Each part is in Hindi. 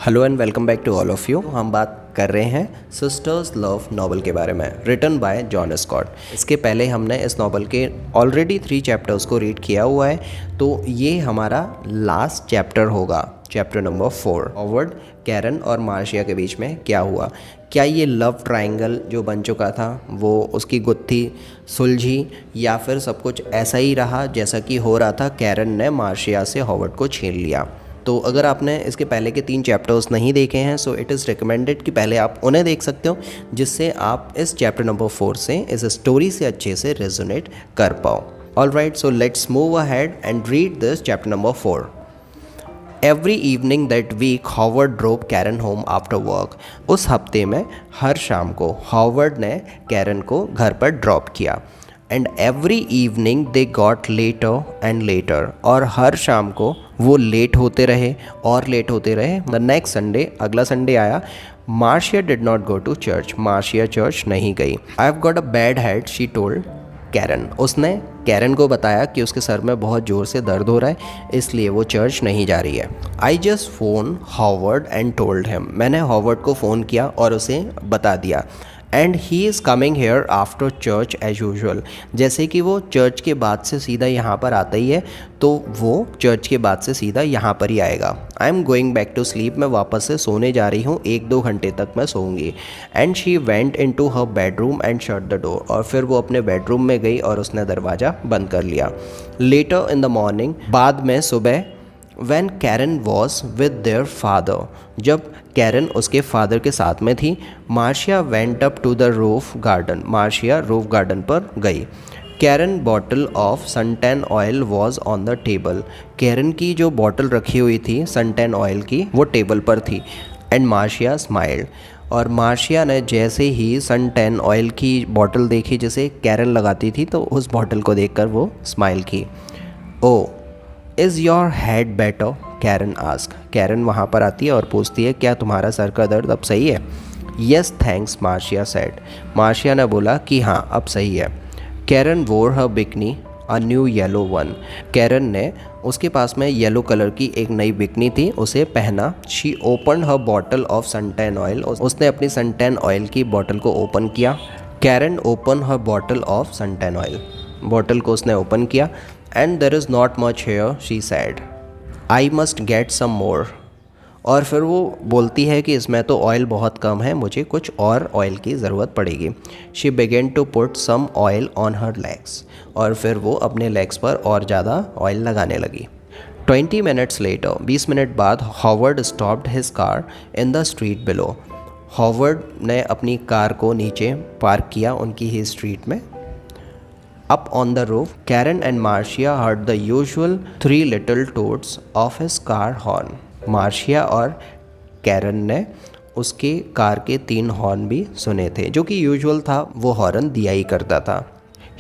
Hello and welcome back to all of you. हम बात कर रहे हैं सिस्टर्स लव नॉवल के बारे में, रिटन बाय जॉन स्कॉट। इसके पहले हमने इस नॉवल के ऑलरेडी 3 चैप्टर्स को रीड किया हुआ है, तो ये हमारा लास्ट चैप्टर होगा, चैप्टर नंबर 4। हॉवर्ड, कैरन और मार्शिया के बीच में क्या हुआ, क्या ये लव ट्रायंगल जो बन चुका था वो उसकी गुत्थी सुलझी या फिर सब कुछ ऐसा ही रहा जैसा कि हो रहा था, कैरन ने मार्शिया से हॉवर्ड को छीन लिया। तो अगर आपने इसके पहले के 3 चैप्टर्स नहीं देखे हैं सो इट इज़ रिकमेंडेड कि पहले आप उन्हें देख सकते हो, जिससे आप इस चैप्टर नंबर 4 से इस स्टोरी से अच्छे से रेजोनेट कर पाओ। Alright, so let's move ahead and read this chapter number 4। Every evening that week Howard drove Karen home after work. उस हफ्ते में हर शाम को हॉवर्ड ने कैरन को घर पर ड्रॉप किया। And every evening they got later and later, और हर शाम को वो लेट होते रहे और लेट होते रहे। द नेक्स्ट संडे, अगला संडे आया, Marcia did not go to church. Marcia church नहीं गई। I have got a bad head, she told Karen. उसने कैरन को बताया कि उसके सर में बहुत ज़ोर से दर्द हो रहा है, इसलिए वो चर्च नहीं जा रही है। I just phone Howard and told him. मैंने हॉवर्ड को फ़ोन किया और उसे बता दिया। And he is coming here after church as usual. जैसे कि वो चर्च के बाद से सीधा यहाँ पर आता ही है, तो वो चर्च के बाद से सीधा यहाँ पर ही आएगा। I am going back to sleep. मैं वापस से सोने जा रही हूँ, 1-2 घंटे तक मैं सोऊंगी। And she went into her bedroom and shut the door. और फिर वो अपने बेडरूम में गई और उसने दरवाज़ा बंद कर लिया। लेटर इन द मॉर्निंग, बाद में सुबह, When Karen was with their father, जब कैरन उसके फादर के साथ में थी, Marcia went up to the roof garden. Marcia roof garden पर गई। Karen bottle of suntan oil was on the table. Karen की जो बॉटल रखी हुई थी सनटैन ऑयल की, वो टेबल पर थी। एंड मार्शिया स्माइल्ड, और मार्शिया ने जैसे ही सनटैन ऑयल की बॉटल देखी जिसे कैरन लगाती थी, तो उस बॉटल को देखकर वो स्माइल की। Oh is your head better, Karen ask. Karen वहाँ पर आती है और पूछती है, क्या तुम्हारा सर का दर्द अब सही है? Yes thanks, Marcia said. Marcia ने बोला कि हाँ अब सही है। Karen wore her bikini, a new yellow one. Karen ने, उसके पास में येलो कलर की एक नई बिकनी थी, उसे पहना। She open her bottle of suntan oil. उसने अपनी सनटैन ऑयल की बॉटल को ओपन किया। Karen open her bottle of suntan oil. Bottle को उसने ओपन किया। And there is not much here, she said. I must get some more. और फिर वो बोलती है कि इसमें तो ऑयल बहुत कम है, मुझे कुछ और ऑयल की ज़रूरत पड़ेगी। She began to put some oil on her legs. और फिर वो अपने लेग्स पर और ज़्यादा ऑयल लगाने लगी। 20 मिनट्स लेटर, 20 मिनट बाद, Howard stopped his car in the street below. Howard ने अपनी कार को नीचे पार्क किया उनकी ही स्ट्रीट में। Up on the roof, Karen and Marcia heard the usual 3 little toots of his car horn. Marcia और कैरन ने उसके कार के 3 हॉर्न भी सुने थे, जो कि यूजुअल था, वो हॉर्न दिया ही करता था।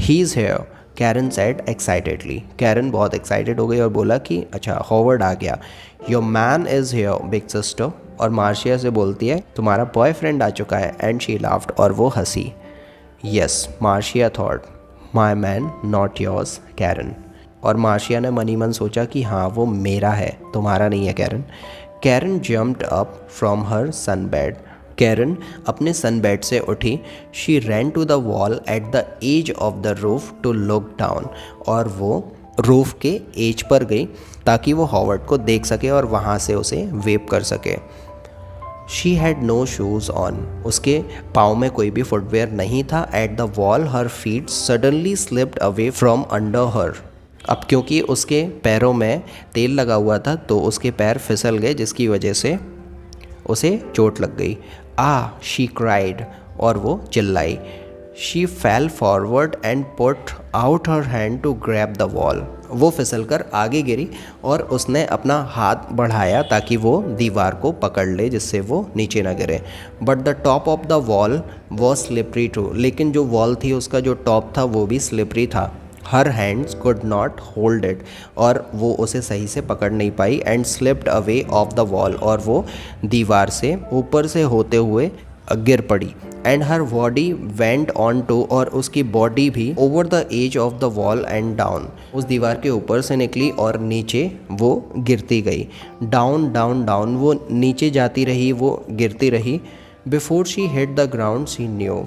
He is here, Karen said excitedly. Karen बहुत एक्साइटेड हो गई और बोला कि अच्छा हॉवर्ड आ गया। Your man is here, big sister. और मार्शिया से बोलती है, तुम्हारा बॉयफ्रेंड आ चुका है। And she laughed, और वो हंसी। Yes, Marcia thought, my man not yours, Karen. और मार्शिया ने मनी मन सोचा कि हाँ वो मेरा है, तुम्हारा नहीं है Karen. Karen jumped up from her sun bed. Karen अपने सन बेड से उठी। She ran to the wall at the edge of the roof to look down. और वो रूफ के एज पर गई ताकि वो हॉवर्ड को देख सके और वहाँ से उसे वेव कर सके। She had no shoes on. उसके पाँव में कोई भी फुटवेयर नहीं था। At the wall her feet suddenly slipped away from under her. अब क्योंकि उसके पैरों में तेल लगा हुआ था तो उसके पैर फिसल गए, जिसकी वजह से उसे चोट लग गई। शी क्राइड, और वो चिल्लाई। She fell forward and put out her hand to grab the wall. वो फिसल कर आगे गिरी और उसने अपना हाथ बढ़ाया ताकि वो दीवार को पकड़ ले, जिससे वो नीचे ना गिरे। But the top of the wall was slippery too. लेकिन जो वॉल थी उसका जो टॉप था वो भी स्लिपरी था। Her hands could not hold it, और वो उसे सही से पकड़ नहीं पाई। And slipped away off the wall, और वो दीवार से ऊपर से होते हुए गिर पड़ी and her body went on too, और उसकी बॉडी भी over the edge of the wall and down, उस दीवार के ऊपर से निकली और नीचे वो गिरती गई। डाउन डाउन डाउन, वो नीचे जाती रही, वो गिरती रही। Before she hit the ground she knew,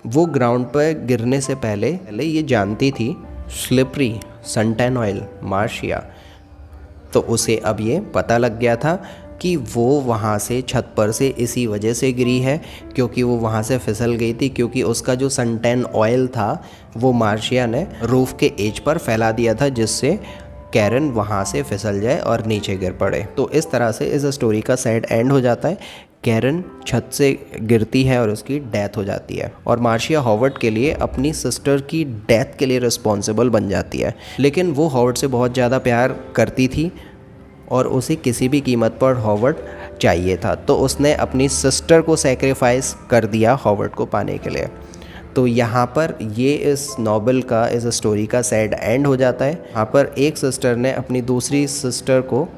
वो ग्राउंड पर गिरने से पहले ये जानती थी स्लिपरी सनटैन ऑयल मार्शिया। तो उसे अब ये पता लग गया था कि वो वहाँ से छत पर से इसी वजह से गिरी है, क्योंकि वो वहाँ से फिसल गई थी, क्योंकि उसका जो सनटैन ऑयल था वो मार्शिया ने रूफ के एज पर फैला दिया था, जिससे कैरन वहाँ से फिसल जाए और नीचे गिर पड़े। तो इस तरह से इस स्टोरी का सैड एंड हो जाता है। कैरन छत से गिरती है और उसकी डेथ हो जाती है, और मार्शिया हॉवर्ड के लिए अपनी सिस्टर की डेथ के लिए रिस्पॉन्सिबल बन जाती है। लेकिन वो हॉवर्ड से बहुत ज़्यादा प्यार करती थी और उसे किसी भी कीमत पर हॉवर्ड चाहिए था, तो उसने अपनी सिस्टर को सेक्रीफाइस कर दिया हॉवर्ड को पाने के लिए। तो यहाँ पर ये इस नॉवेल का, इस स्टोरी का सैड एंड हो जाता है। यहाँ पर एक सिस्टर ने अपनी दूसरी सिस्टर को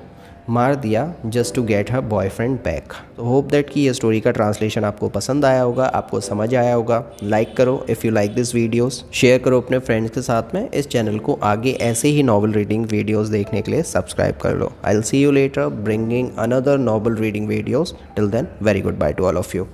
मार दिया just to get her boyfriend back. तो होप दैट कि ये स्टोरी का ट्रांसलेशन आपको पसंद आया होगा, आपको समझ आया होगा। लाइक करो if you like this videos, share करो अपने फ्रेंड्स के साथ में। इस चैनल को आगे ऐसे ही नॉवल रीडिंग वीडियोस देखने के लिए सब्सक्राइब कर लो। I will see you later bringing another novel reading videos. Till then, very good bye to all of you.